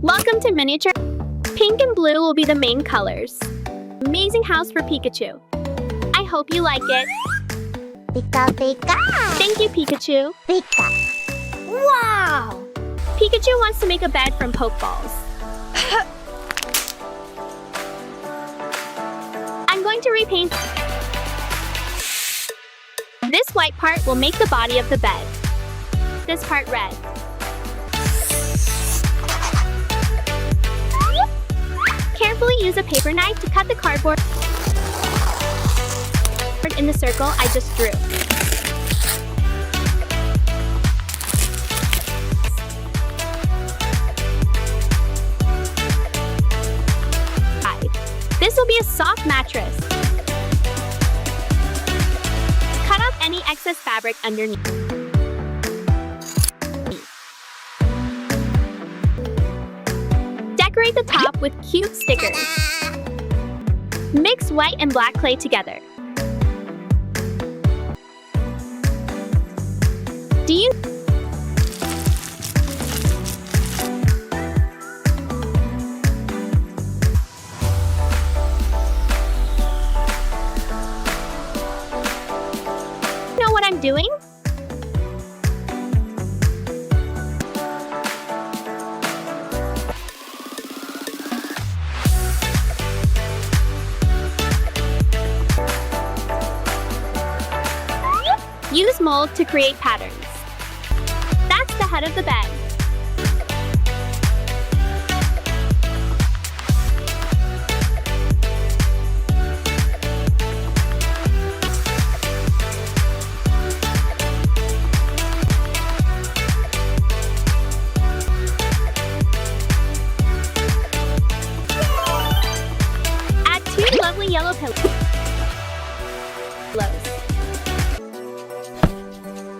Welcome to miniature. Pink and blue will be the main colors. Amazing house for Pikachu. I hope you like it. Pika pika. Thank you, Pikachu. Pika. Wow! Pikachu wants to make a bed from Pokeballs. I'm going to repaint. This white part will make the body of the bed. This part red. Carefully use a paper knife to cut the cardboard in the circle I just drew. This will be a soft mattress. Cut off any excess fabric underneath. Decorate the top with cute stickers. Mix white and black clay together. Do you know what I'm doing? Use mold to create patterns. That's the head of the bed. Add 2 lovely yellow pillows.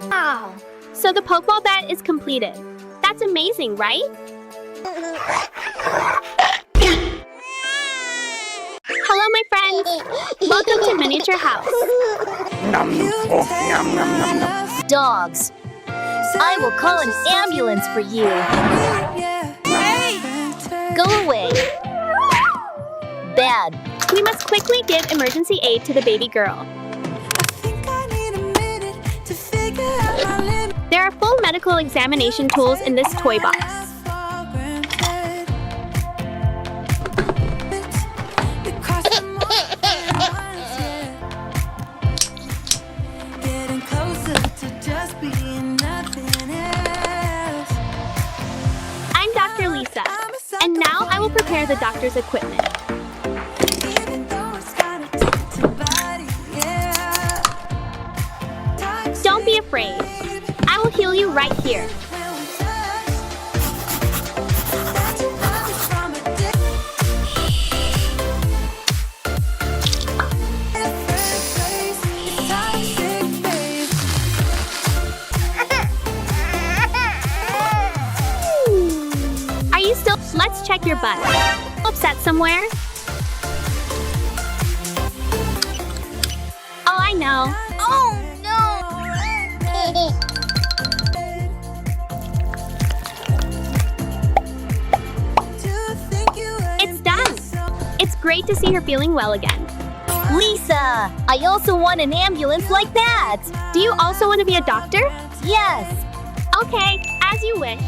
Wow! So the Pokeball bed is completed. That's amazing, right? Hello, my friends. Welcome to Miniature House. Dogs. I will call an ambulance for you. Go away. Bad. We must quickly give emergency aid to the baby girl. There are full medical examination tools in this toy box. I'm Dr. Lisa, and now I will prepare the doctor's equipment. Don't be afraid. I will heal you right here. Are you still? Let's check your butt. Upset somewhere? Oh, I know. Oh no! It's done. It's great to see her feeling well again. Lisa, I also want an ambulance like that. Do you also want to be a doctor? Yes. Okay, as you wish.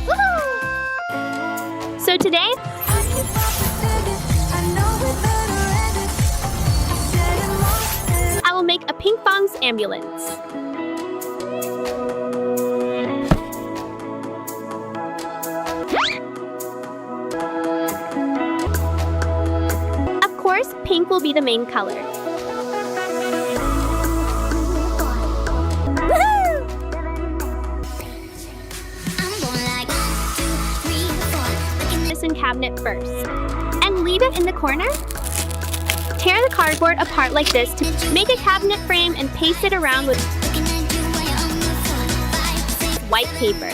So today, I will make a pink bong's ambulance. Of course, pink will be the main color. Medicine cabinet first. And leave it in the corner. Tear the cardboard apart like this to make a cabinet frame and paste it around with white paper.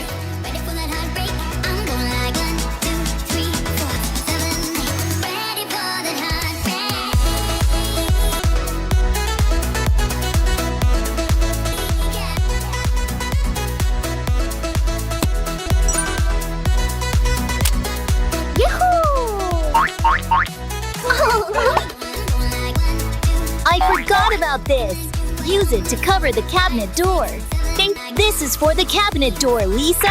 I forgot about this. Use it to cover the cabinet door. This is for the cabinet door, Lisa.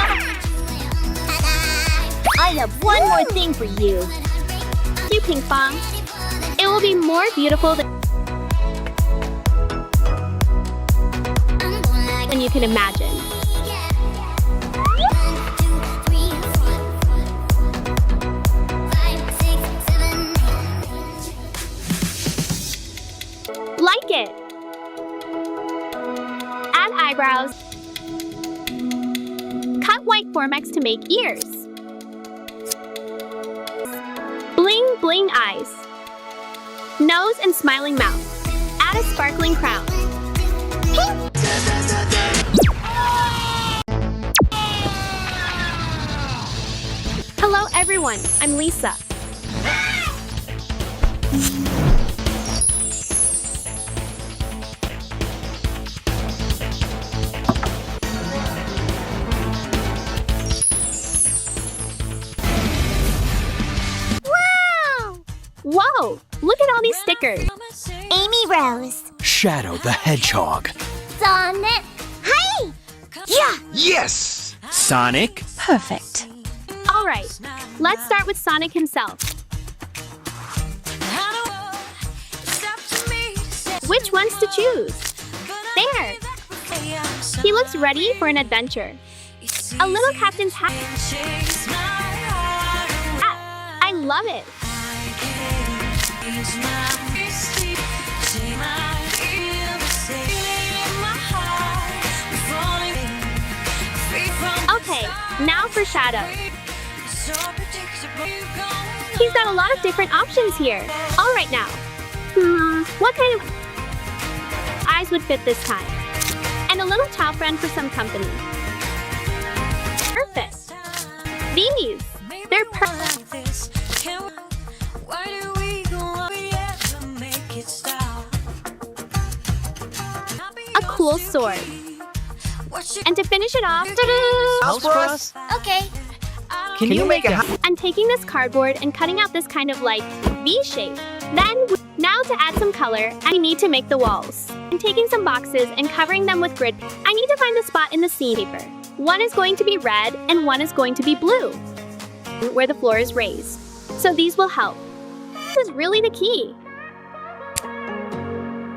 I have one more thing for you. You ping pong. It will be more beautiful than you can imagine. Like it. Add eyebrows. Cut white formex to make ears. Bling bling eyes. Nose and smiling mouth. Add a sparkling crown. Hello everyone, I'm Lisa. Whoa! Look at all these stickers. Amy Rose. Shadow the Hedgehog. Sonic. Hey! Yeah! Yes! Sonic. Perfect. All right, let's start with Sonic himself. Which ones to choose? There! He looks ready for an adventure. A little captain's hat. I love it. Okay, now for Shadow. He's got a lot of different options here. All right now. What kind of eyes would fit this time? And a little child friend for some company. Perfect. These. They're perfect. A cool sword. And to finish it off, House for us? Okay. Can you make a house? I'm taking this cardboard and cutting out this kind of like V shape. Then, now to add some color, I need to make the walls. I'm taking some boxes and covering them with grid. I need to find the spot in the scene paper. One is going to be red and one is going to be blue, where the floor is raised. So these will help. This is really the key.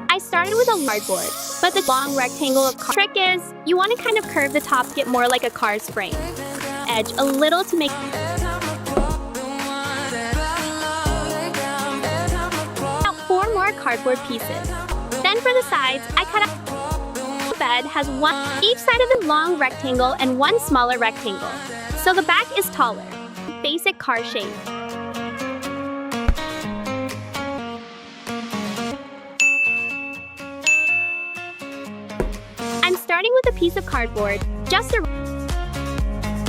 I started with a cardboard, but the long rectangle of trick is, you want to kind of curve the top to get more like a car's frame. Edge a little to make out 4 more cardboard pieces. Then for the sides, I cut out. The bed has each side of the long rectangle and one smaller rectangle. So the back is taller. Basic car shape. I'm starting with a piece of cardboard, just a.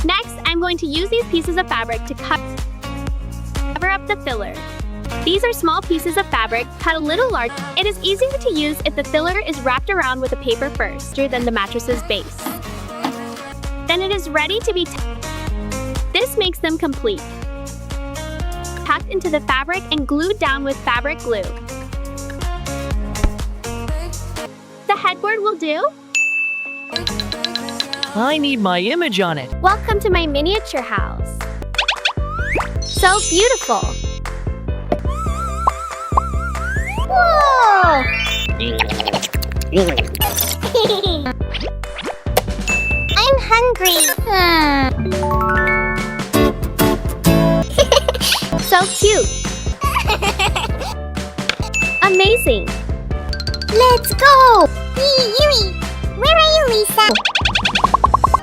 Next, I'm going to use these pieces of fabric to cover up the filler. These are small pieces of fabric, cut a little large. It is easier to use if the filler is wrapped around with a paper first, than the mattress's base. Then it is ready to be This makes them complete. Tucked into the fabric and glued down with fabric glue. The headboard will do. I need my image on it. Welcome to my miniature house. So beautiful. Whoa! I'm hungry. So cute. Amazing. Let's go! Yui! Where are you, Lisa?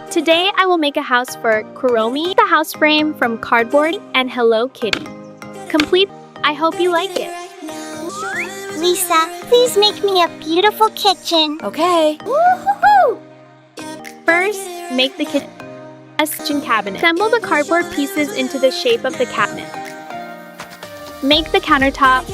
Today I will make a house for Kuromi, the house frame from cardboard, and Hello Kitty. Complete. I hope you like it. Lisa, please make me a beautiful kitchen. Okay. Woo-hoo-hoo! First, make the kitchen a kitchen cabinet. Assemble the cardboard pieces into the shape of the cabinet. Make the countertop.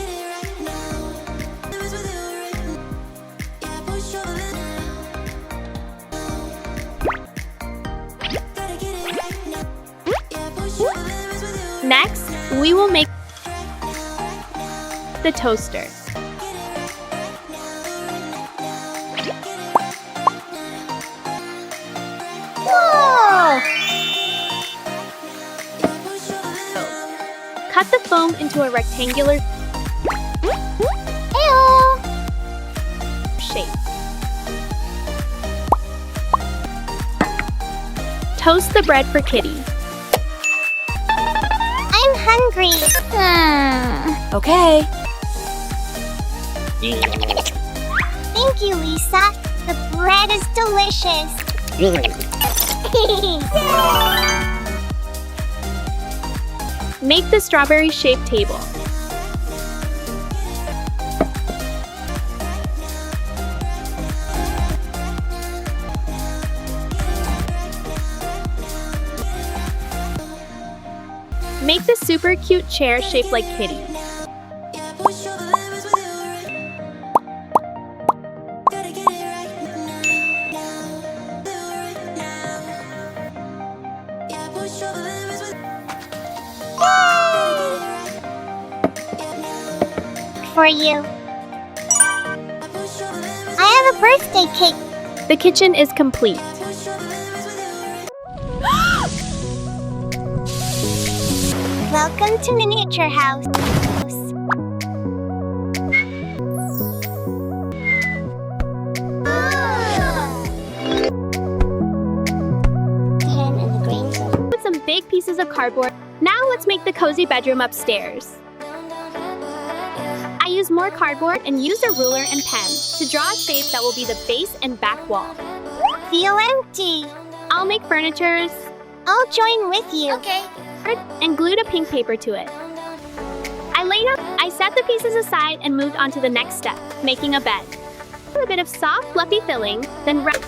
Next, we will make the toaster. Whoa! Cut the foam into a rectangular Ew! shape. Toast the bread for Kitty. I'm hungry. Okay. Thank you, Lisa. The bread is delicious. Make the strawberry-shaped table. Make the super cute chair shaped like Kitty. For you. I have a birthday cake. The kitchen is complete. Welcome to Miniature House. Put some big pieces of cardboard. Now let's make the cozy bedroom upstairs. I use more cardboard and use a ruler and pen to draw a shape that will be the base and back wall. Feel empty. I'll make furnitures I'll join with you. Okay. and glued a pink paper to it. I set the pieces aside and moved on to the next step, making a bed. A bit of soft, fluffy filling, then wrapped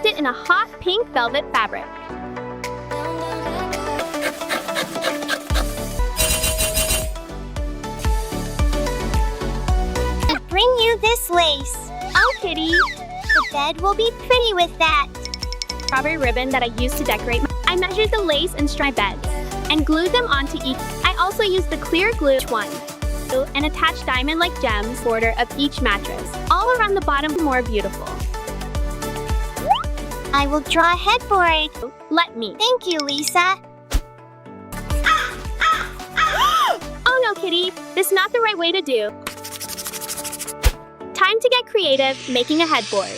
it in a hot pink velvet fabric. I bring you this lace. Oh, Kitty! The bed will be pretty with that. Strawberry ribbon that I used to decorate. I measured the lace and stripe beds and glued them onto each. I also used the clear glue one and attached diamond-like gems border of each mattress, all around the bottom. More beautiful. I will draw a headboard. Let me. Thank you, Lisa. Oh no, Kitty! This is not the right way to do. Time to get creative, making a headboard.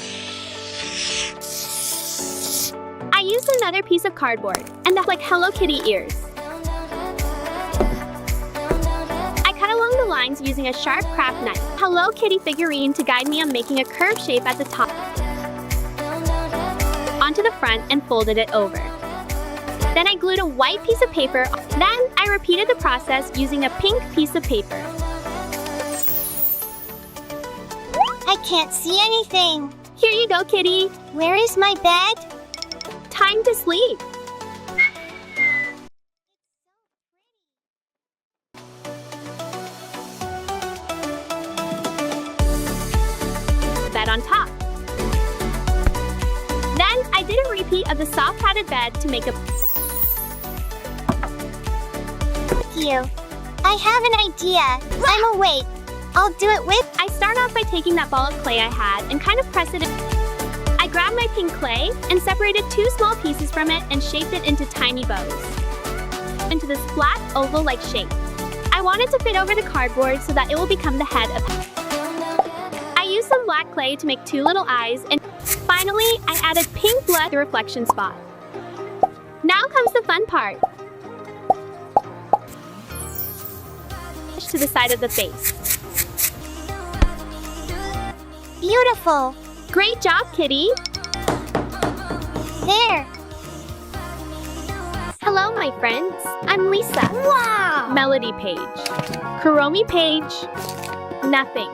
I used another piece of cardboard and like Hello Kitty ears. I cut along the lines using a sharp craft knife. Hello Kitty figurine to guide me on making a curved shape at the top. Onto the front and folded it over. Then I glued a white piece of paper. Then I repeated the process using a pink piece of paper. I can't see anything. Here you go, Kitty. Where is my bed? Time to sleep. Bed on top. Then I did a repeat of the soft padded bed to make a... Thank you. I have an idea. I'm awake. I'll do it with... I start off by taking that ball of clay I had and kind of press it in. I grabbed my pink clay and separated 2 small pieces from it and shaped it into tiny bows. Into this flat, oval-like shape. I wanted to fit over the cardboard so that it will become the head of... I used some black clay to make 2 little eyes, and finally, I added pink blood to the reflection spot. Now comes the fun part. To the side of the face. Beautiful. Great job, Kitty! There. Hello, my friends. I'm Lisa. Wow. Melody page. Kuromi page. Nothing.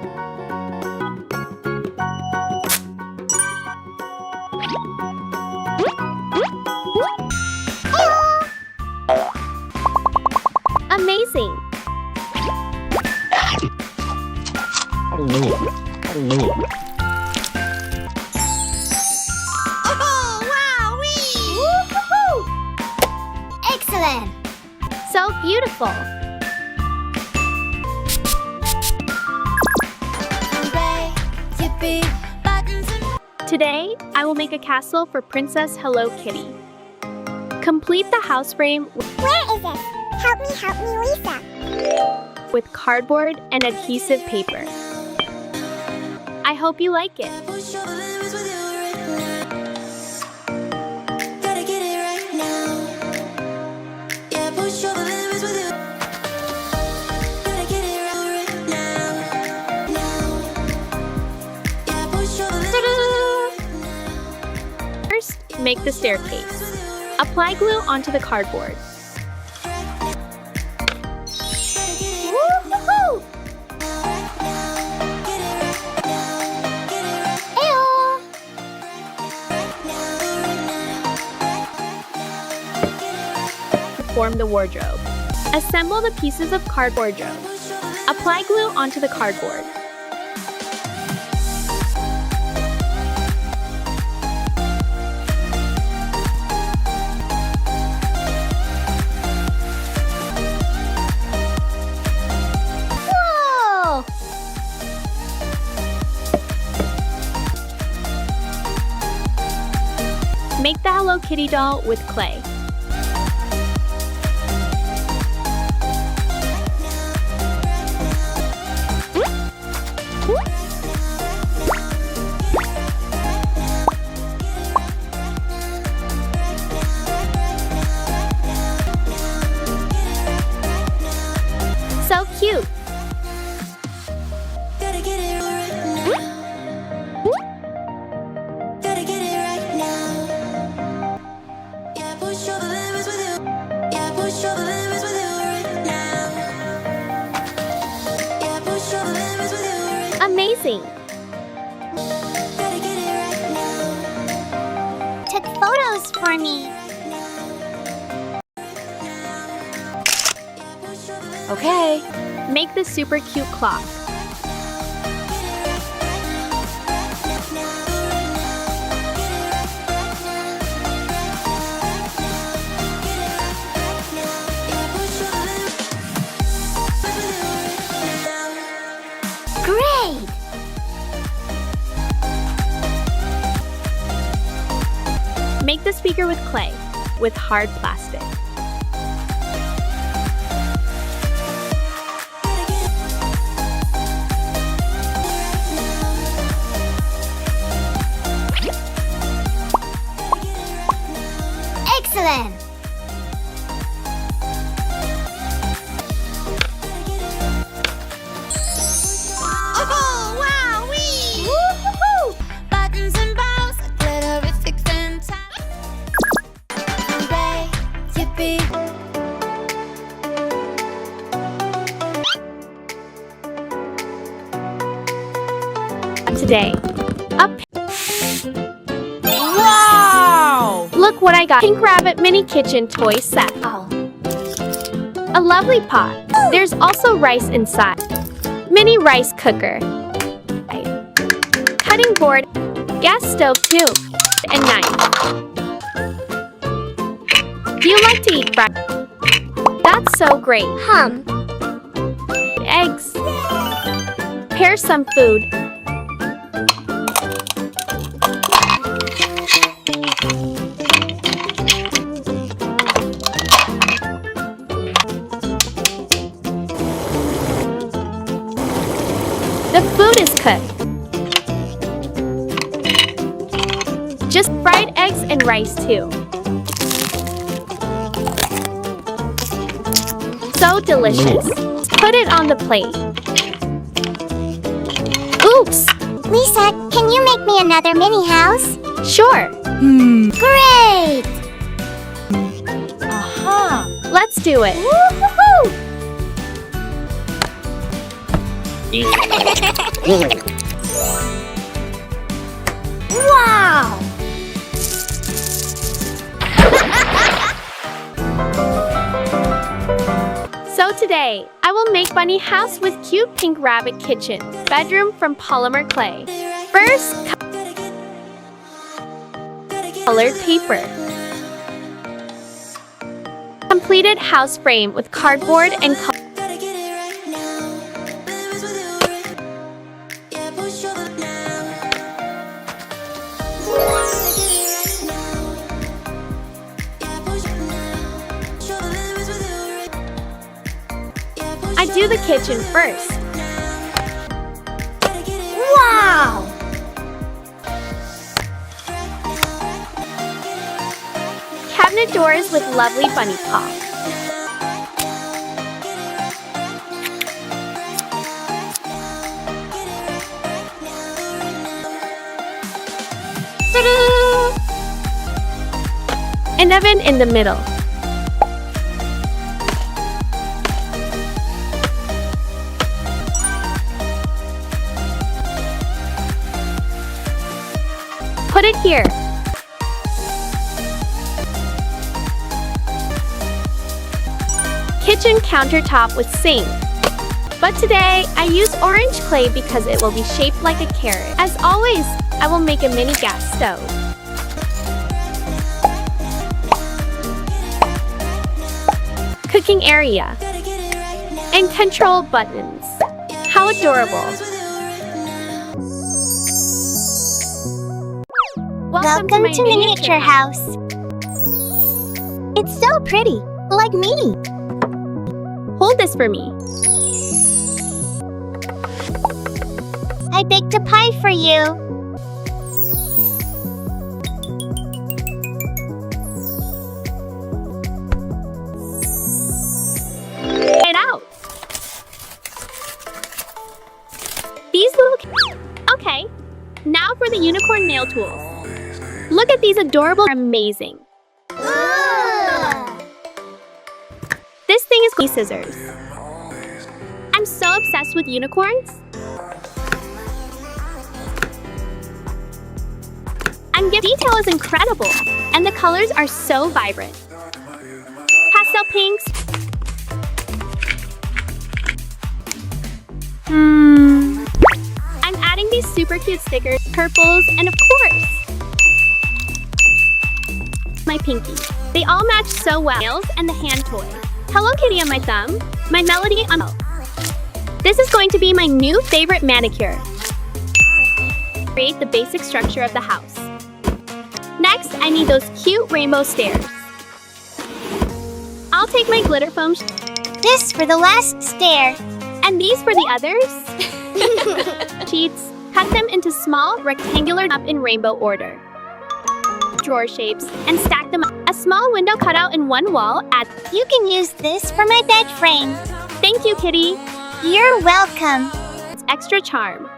Amazing. Oh, wow! Excellent. beautiful. Hooray, yippee, buttons and Today, I will make a castle for Princess Hello Kitty. Complete the house frame Where is it? Help me, Lisa. with cardboard and adhesive paper. I hope you like it. push your limits with you right now. Gotta get it right now. Yeah, push your limits with you. Gotta get it right now. Yeah, push your limits with you. First, make the staircase. Apply glue onto the cardboard. Woo-hoo-hoo! Ew! Form the wardrobe. Assemble the pieces of cardboard. Apply glue onto the cardboard. Whoa! Make the Hello Kitty doll with clay. So cute! Gotta get it right now. Gotta get it right now. Yeah, push your limits with you. Yeah, push your limits with you right now. Yeah, push your limits with you right Amazing! Gotta get it right now. Took photos for me. Okay. Make the super cute clock. Great! Make the speaker with clay, with hard plastic. Excellent! Oh, wow! Woo-hoo-hoo! Buttons and bows, glitterifics and time. Hooray, yippee. Today, up. Wow! Look what I got. Pink Rabbit mini kitchen toy set. Oh. A lovely pot. There's also rice inside. Mini rice cooker. Cutting board. Gas stove too. And knife. Do you like to eat bread? That's so great. Eggs. Prepare some food. The food is cooked. Just fried eggs and rice too. So delicious. Put it on the plate. Oops! Lisa, can you make me another mini house? Sure. Great! Aha! Let's do it. Woo-hoo-hoo! Wow! So today, I will make bunny house with cute pink rabbit kitchen, bedroom from polymer clay. First, colored paper. Completed house frame with cardboard and Gotta get it right now. Living with you, right? Yeah, push over now. Gotta get it right now. Yeah, push over now. Show the limits with you, right? Yeah, push I do the kitchen first. Gotta get it Wow! Cabinet doors with lovely bunny paw. Ta-da! An oven in the middle. Put it here. Kitchen countertop with sink. But today, I use orange clay because it will be shaped like a carrot. As always, I will make a mini gas stove. Cooking area. And control buttons. How adorable. Welcome to Miniature House. It's so pretty, like me. Hold this for me. I baked a pie for you. Get out. These little... Okay. Now for the unicorn nail tools. Look at these adorable... Amazing. This thing is scissors. I'm so obsessed with unicorns. And the detail is incredible, and the colors are so vibrant. Pastel pinks. I'm adding these super cute stickers, purples, and of course, my pinky. They all match so well. Nails and the hand toy. Hello Kitty on my thumb. My melody on... This is going to be my new favorite manicure. Create the basic structure of the house. Next, I need those cute rainbow stairs. I'll take my glitter foam This for the last stair. and these for the others. Sheets, cut them into small, rectangular up in rainbow order. Drawer shapes, and stack them up. A small window cut out in one wall, add... You can use this for my bed frame. Thank you, Kitty. You're welcome. It's extra charm.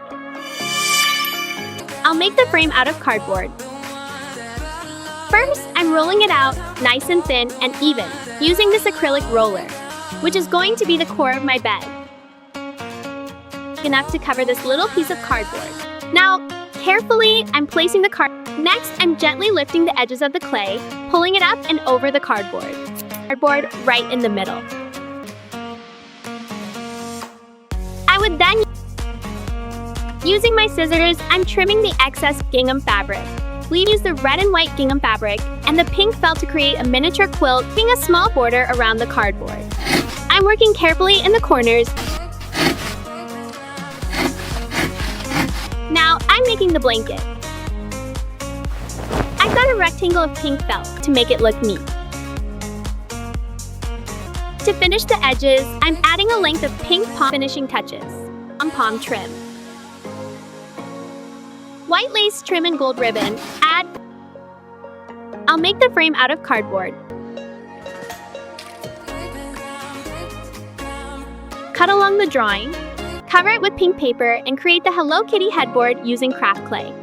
I'll make the frame out of cardboard. First, I'm rolling it out, nice and thin and even, using this acrylic roller, which is going to be the core of my bed. Enough to cover this little piece of cardboard. Now, carefully, I'm placing the card. Next, I'm gently lifting the edges of the clay, pulling it up and over the cardboard. Cardboard right in the middle. I would then, using my scissors, I'm trimming the excess gingham fabric. We use the red and white gingham fabric and the pink felt to create a miniature quilt, leaving a small border around the cardboard. I'm working carefully in the corners. Now, I'm making the blanket. I've got a rectangle of pink felt to make it look neat. To finish the edges, I'm adding a length of pink pom finishing touches. Pom trim. White lace trim and gold ribbon. Add. I'll make the frame out of cardboard. Cut along the drawing. Cover it with pink paper and create the Hello Kitty headboard using craft clay.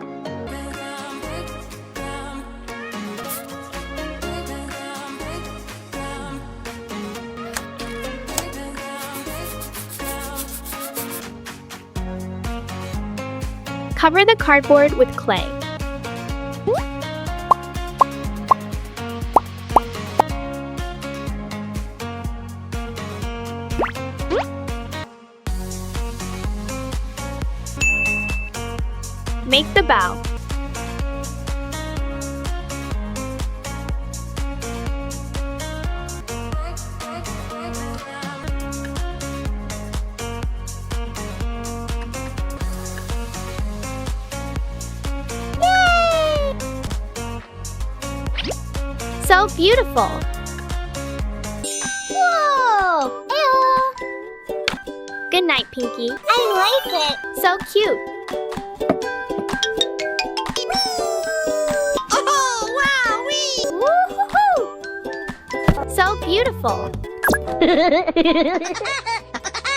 Cover the cardboard with clay. Make the bow. So beautiful. Whoa! Ew! Good night, Pinky. I like it. So cute. Oh, wow! Woo-hoo-hoo! So beautiful.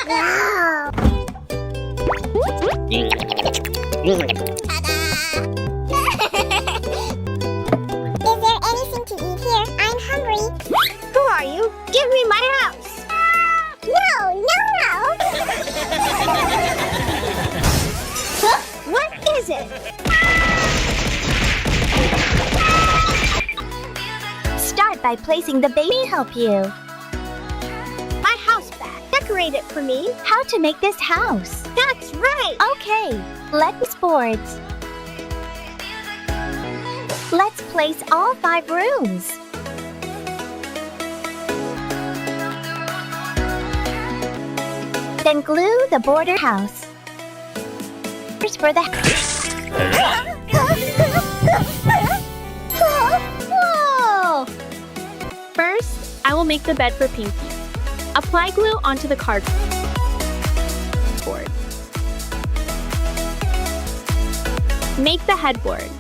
Wow! Is there anything to eat here? I'm hungry. Who are you? Give me my house. No, no, no! Huh? What is it? Start by placing the baby. Help you. My house back. Decorate it for me. How to make this house? That's right. Okay, let's boards. Let's place all 5 rooms. Then glue the border house. Here's for the Whoa! First, I will make the bed for Pinky. Apply glue onto the cardboard. Make the headboard.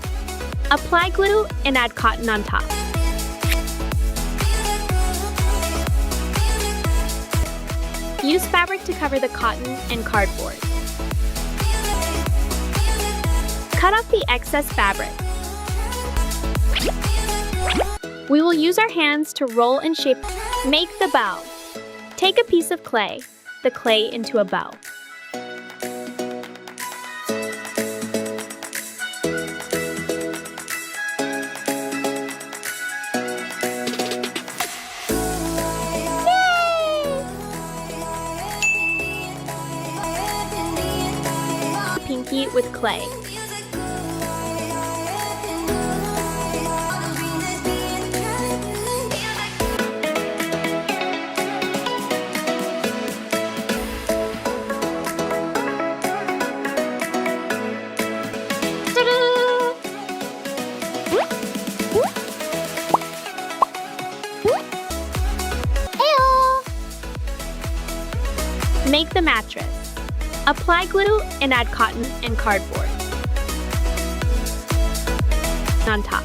Apply glue and add cotton on top. Use fabric to cover the cotton and cardboard. Cut off the excess fabric. We will use our hands to roll and shape. Make the bow. Take a piece of clay, the clay into a bow. Pinky with clay. Make the mattress. Apply glue and add cotton and cardboard on top.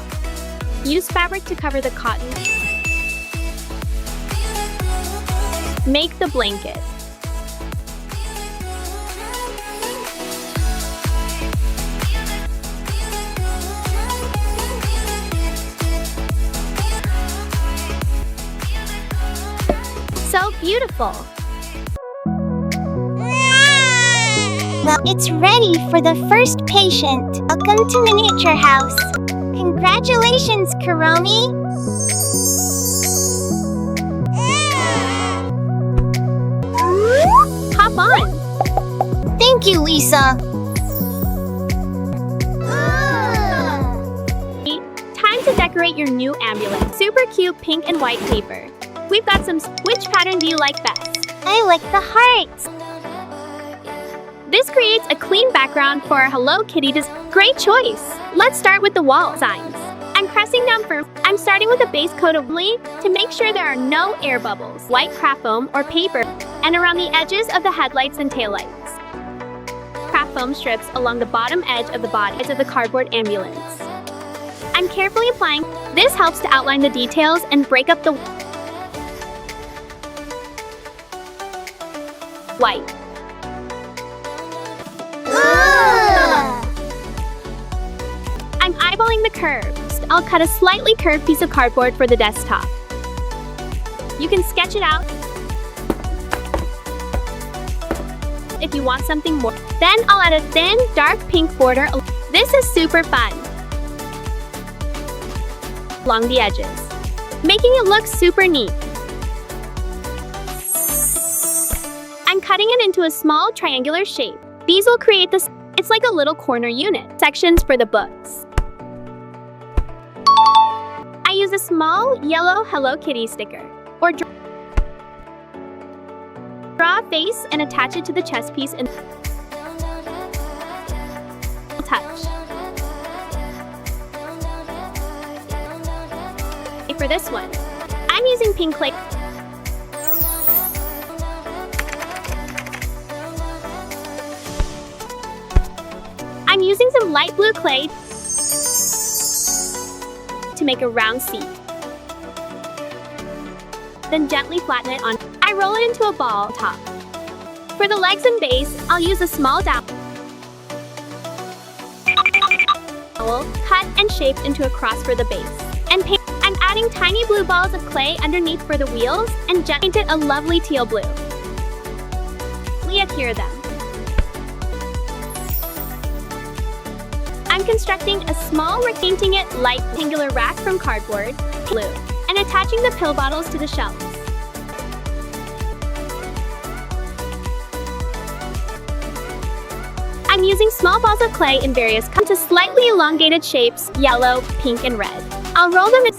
Use fabric to cover the cotton. Make the blanket. So beautiful. Well, it's ready for the first patient. Welcome to Miniature House. Congratulations, Kuromi. Hop on. Thank you, Lisa. Time to decorate your new ambulance. Super cute pink and white paper. We've got some. Which pattern do you like best? I like the hearts. This creates a clean background for our Hello Kitty design. Great choice! Let's start with the wall signs. I'm pressing down firm. I'm starting with a base coat of bling to make sure there are no air bubbles, white craft foam or paper, and around the edges of the headlights and taillights. Craft foam strips along the bottom edge of the body of the cardboard ambulance. I'm carefully applying. This helps to outline the details and break up the white. I'm eyeballing the curves. I'll cut a slightly curved piece of cardboard for the desktop. You can sketch it out if you want something more. Then I'll add a thin, dark pink border. This is super fun. Along the edges, making it look super neat. I'm cutting it into a small triangular shape. These will create this. It's like a little corner unit. Sections for the books. I use a small yellow Hello Kitty sticker or draw a face and attach it to the chest piece and touch. For for this one. I'm using pink clay. I'm using some light blue clay to make a round C. Then gently flatten it on. I roll it into a ball top. For the legs and base, I'll use a small dowel cut and shaped into a cross for the base. And paint. I'm adding tiny blue balls of clay underneath for the wheels and gently paint it a lovely teal blue. Adhere them. I'm constructing a small painting it light rectangular rack from cardboard, blue, and attaching the pill bottles to the shelves. I'm using small balls of clay in various colors to slightly elongated shapes, yellow, pink, and red. I'll roll them in